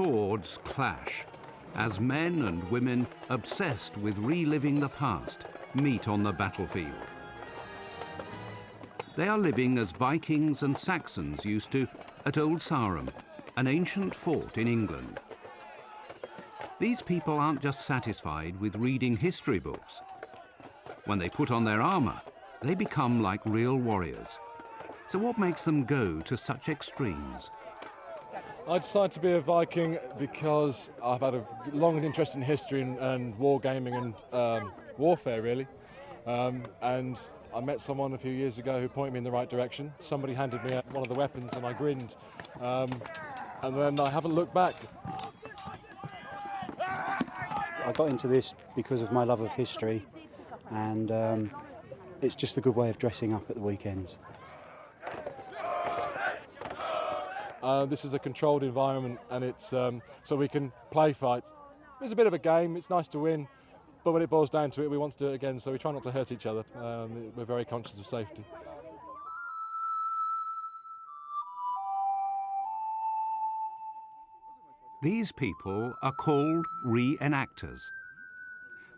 swords clash as men and women obsessed with reliving the past meet on the battlefield. They are living as Vikings and Saxons used to at Old Sarum, an ancient fort in England. These people aren't just satisfied with reading history books. When they put on their armor, they become like real warriors. So what makes them go to such extremes? I decided to be a Viking because I've had a long interest in history and wargaming and warfare, really. And I met someone a few years ago who pointed me in the right direction. Somebody handed me one of the weapons and I grinned. And then I haven't looked back. I got into this because of my love of history, and it's just a good way of dressing up at the weekends. This is a controlled environment, and it's so we can play fight. It's a bit of a game, it's nice to win, but when it boils down to it, we want to do it again, so we try not to hurt each other. We're very conscious of safety. These people are called reenactors.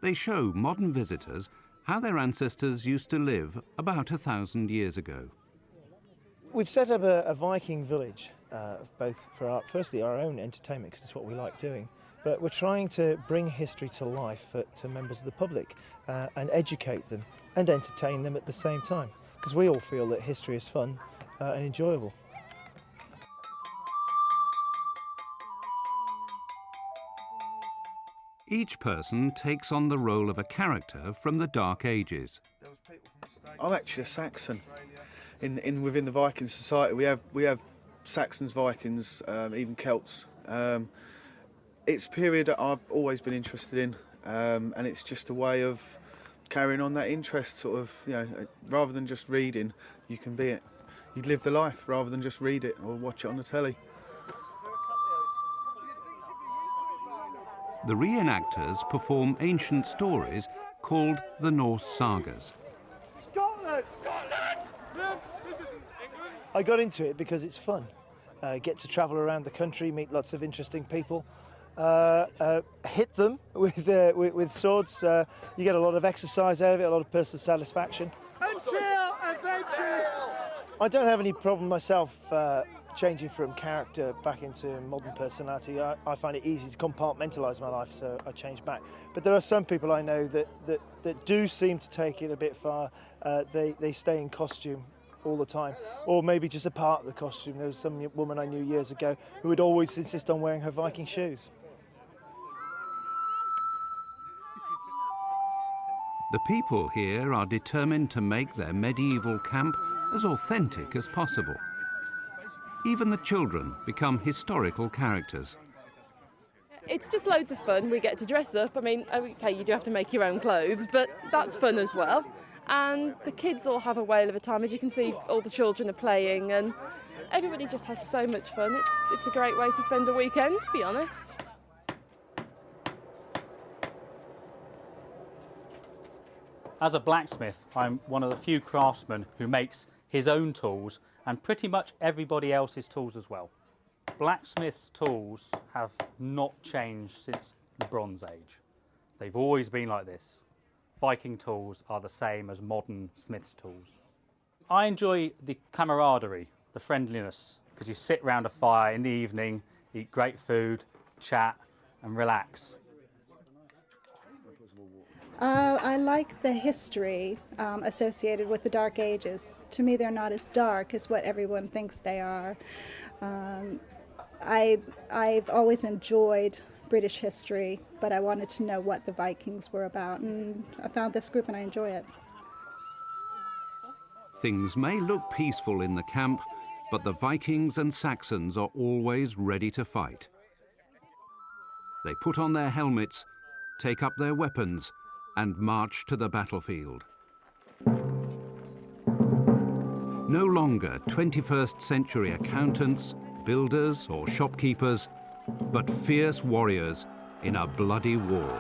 They show modern visitors how their ancestors used to live about 1,000 years ago. We've set up a Viking village, both for firstly our own entertainment, because it's what we like doing, but we're trying to bring history to life to members of the public and educate them and entertain them at the same time, because we all feel that history is fun and enjoyable. Each person takes on the role of a character from the Dark Ages. I'm actually a Saxon. Within the Viking society, we have Saxons, Vikings, even Celts. It's a period that I've always been interested in, and it's just a way of carrying on that interest. Sort of, rather than just reading, you can be it. You live the life rather than just read it or watch it on the telly. The reenactors perform ancient stories called the Norse sagas. Scotland! I got into it because it's fun. Get to travel around the country, meet lots of interesting people, hit them with swords. You get a lot of exercise out of it, a lot of personal satisfaction. And chill, adventure! I don't have any problem myself changing from character back into modern personality. I find it easy to compartmentalise my life, so I change back. But there are some people I know that do seem to take it a bit far. They stay in costume all the time, or maybe just a part of the costume. There was some woman I knew years ago who would always insist on wearing her Viking shoes. The people here are determined to make their medieval camp as authentic as possible. Even the children become historical characters. It's just loads of fun. We get to dress up. I mean, okay, you do have to make your own clothes, but that's fun as well. And the kids all have a whale of a time. As you can see, all the children are playing and everybody just has so much fun. It's a great way to spend a weekend, to be honest. As a blacksmith, I'm one of the few craftsmen who makes his own tools and pretty much everybody else's tools as well. Blacksmiths' tools have not changed since the Bronze Age. They've always been like this. Viking tools are the same as modern smiths' tools. I enjoy the camaraderie, the friendliness, because you sit round a fire in the evening, eat great food, chat and relax. I like the history associated with the Dark Ages. To me, they're not as dark as what everyone thinks they are. I've always enjoyed British history, but I wanted to know what the Vikings were about, and I found this group and I enjoy it. Things may look peaceful in the camp, but the Vikings and Saxons are always ready to fight. They put on their helmets, take up their weapons, and march to the battlefield. No longer 21st century accountants, builders or shopkeepers, but fierce warriors in a bloody war.